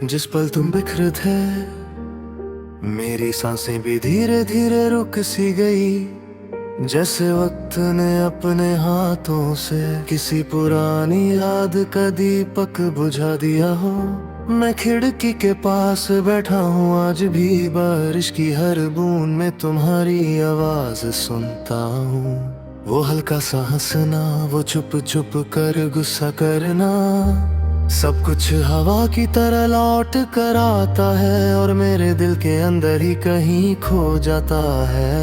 जिस पल तुम बिखरे थे, मेरी सांसें भी धीरे धीरे रुक सी गई। जैसे वक्त ने अपने हाथों से किसी पुरानी याद का दीपक बुझा दिया हो। मैं खिड़की के पास बैठा हूँ, आज भी बारिश की हर बूंद में तुम्हारी आवाज सुनता हूँ। वो हल्का सा हंसना, वो चुप चुप कर गुस्सा करना, सब कुछ हवा की तरह लौट कर आता है और मेरे दिल के अंदर ही कहीं खो जाता है।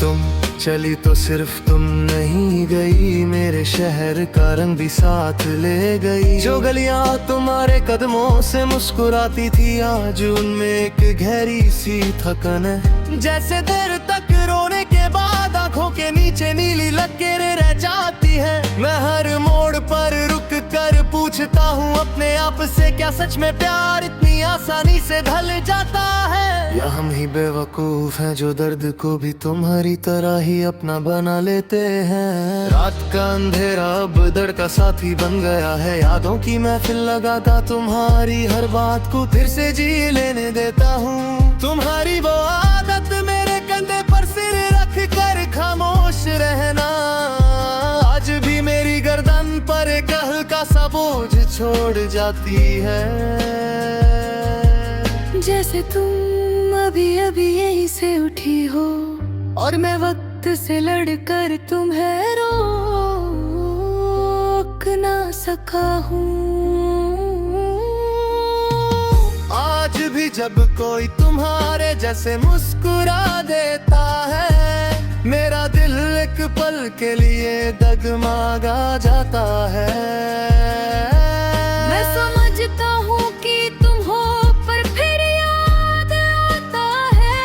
तुम चली तो सिर्फ तुम नहीं गई, मेरे शहर का रंग भी साथ ले गई। जो गलियां तुम्हारे कदमों से मुस्कुराती थी, आज उनमें एक गहरी सी थकन है। जैसे देर तक रोने के बाद आंखों के नीचे नीली लकीरें रह जाती है। मैं हर मोड़ पर रुक कर पूछता हूँ अपने आप से, क्या सच में प्यार इतनी आसानी से ढल जाता है? या हम ही बेवकूफ हैं जो दर्द को भी तुम्हारी तरह ही अपना बना लेते हैं। रात का अंधेरा अब दर्द का साथी बन गया है, यादों की महफिल लगाता तुम्हारी हर बात को फिर से जी लेने देता हूँ। तुम्हारी वो आदत मेरे कंधे पर सिर रख कर खामोश रहना, आज भी मेरी गर्दन पर एक हल्का सा बोझ छोड़ जाती है। जैसे तुम अभी अभी यहीं से उठी हो और मैं वक्त से लड़कर तुम्हें रोक ना सका हूँ। आज भी जब कोई तुम्हारे जैसे मुस्कुरा देता है, मेरा दिल एक पल के लिए डगमगा जाता है। मैं समझता हूँ कि तुम हो, पर फिर याद आता है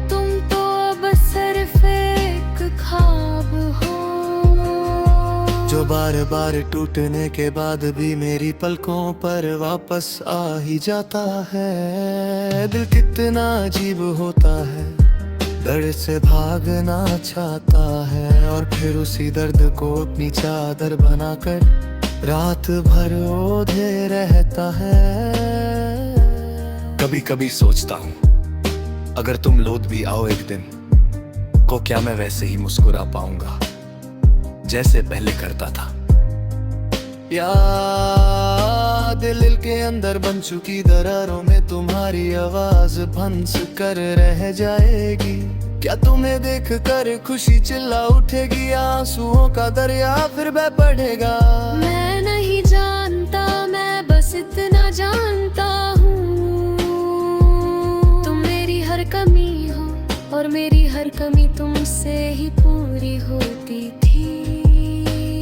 तुम तो अब सिर्फ एक ख्वाब हो, जो बार बार टूटने के बाद भी मेरी पलकों पर वापस आ ही जाता है। दिल कितना अजीब होता है, दर्द से भागना चाहता है और फिर उसी दर्द को अपनी चादर बनाकर रात भर ओढ़े रहता है। कभी कभी सोचता हूँ, अगर तुम लौट भी आओ एक दिन, को क्या मैं वैसे ही मुस्कुरा पाऊंगा जैसे पहले करता था? या दिल के अंदर बन चुकी दरारों में तुम्हारी आवाज भंस कर रह जाएगी? क्या तुम्हें देख कर खुशी चिल्ला उठेगी, आंसुओं का दरिया फिर बह पड़ेगा? मैं नहीं जानता, मैं बस इतना जानता हूँ तुम मेरी हर कमी हो और मेरी हर कमी तुमसे ही पूरी होती थी।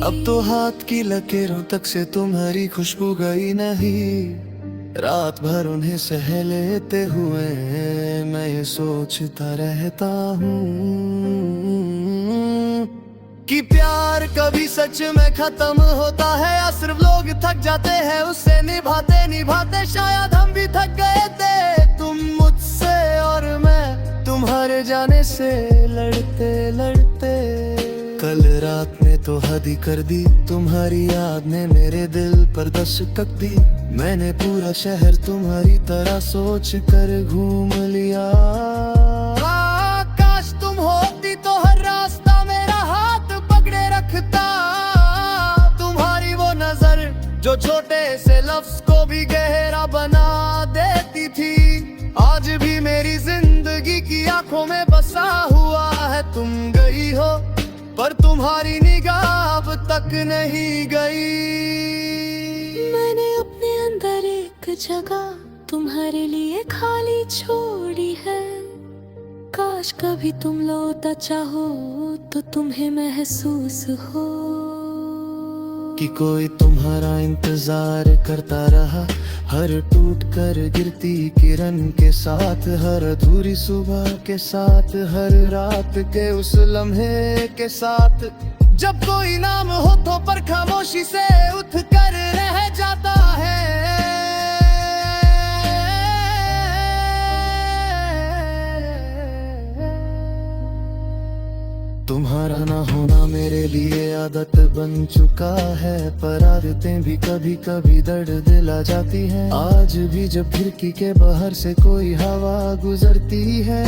अब तो हाथ की लकीरों तक से तुम्हारी खुशबू गई नहीं, रात भर उन्हें सह लेते हुए मैं ये सोचता रहता हूँ कि प्यार कभी सच में खत्म होता है या सिर्फ लोग थक जाते हैं उससे निभाते निभाते। शायद हम भी थक गए थे, तुम मुझसे और मैं तुम्हारे जाने से लड़ते लड़ते। कल रात ने तो हद ही कर दी, तुम्हारी याद ने मेरे दिल पर दस्तक दी। मैंने पूरा शहर तुम्हारी तरह सोच कर घूम लिया। काश तुम होती तो हर रास्ता मेरा हाथ पकड़े रखता। तुम्हारी वो नजर जो छोटे से लफ्ज को भी गहरा बना देती थी, आज भी मेरी जिंदगी की आंखों में बसा हुआ है। तुम गई हो पर तुम्हारी निगाह अब तक नहीं गई। मैंने अपने अंदर एक जगह तुम्हारे लिए खाली छोड़ी है, काश कभी तुम लौटा चाहो तो तुम्हें महसूस हो कि कोई तुम्हारा इंतजार करता रहा, हर टूट कर गिरती किरण के साथ, हर अधूरी सुबह के साथ, हर रात के उस लम्हे के साथ। जब कोई नाम हो तो पर खामोशी से उठ कर रह जाता है। तुम्हारा ना होना मेरे लिए आदत बन चुका है, पर आदतें भी कभी कभी दर्द दिला जाती हैं। आज भी जब खिड़की के बाहर से कोई हवा गुजरती है,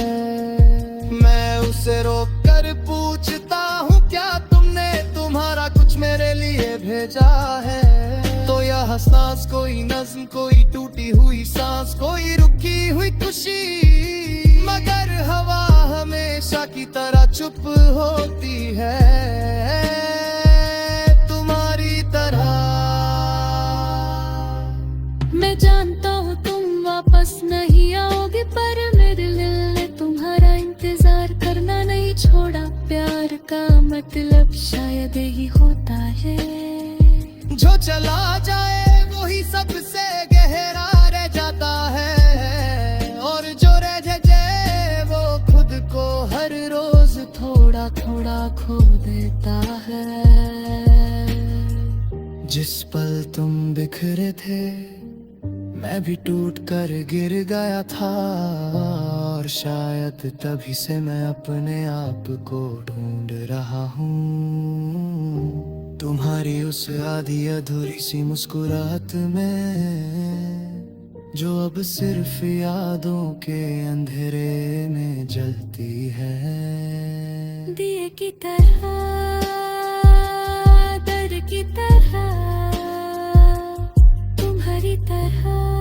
मैं उसे रोक कर पूछता हूँ, क्या तुमने तुम्हारा कुछ मेरे लिए भेजा है? तो यह सांस कोई नज्म, कोई टूटी हुई सांस, कोई रुकी हुई खुशी, मगर हवा हमेशा की तरह चुप होती है, तुम्हारी तरह। मैं जानता हूँ तुम वापस नहीं आओगे, पर मेरे दिल ने तुम्हारा इंतजार करना नहीं छोड़ा। प्यार का मतलब शायद यही होता है, जो चला जाए वही सबसे गहरा रह जाता है, और जो रह जाए वो खुद को हर रोज थोड़ा थोड़ा खो देता है। जिस पल तुम बिखरे थे, मैं भी टूट कर गिर गया था, और शायद तभी से मैं अपने आप को ढूंढ रहा हूँ। तुम्हारी उस आधी अधूरी सी मुस्कुराहट में, जो अब सिर्फ यादों के अंधेरे में जलती है। दिए की तरह, दर्द की तरह, तुम्हारी तरह।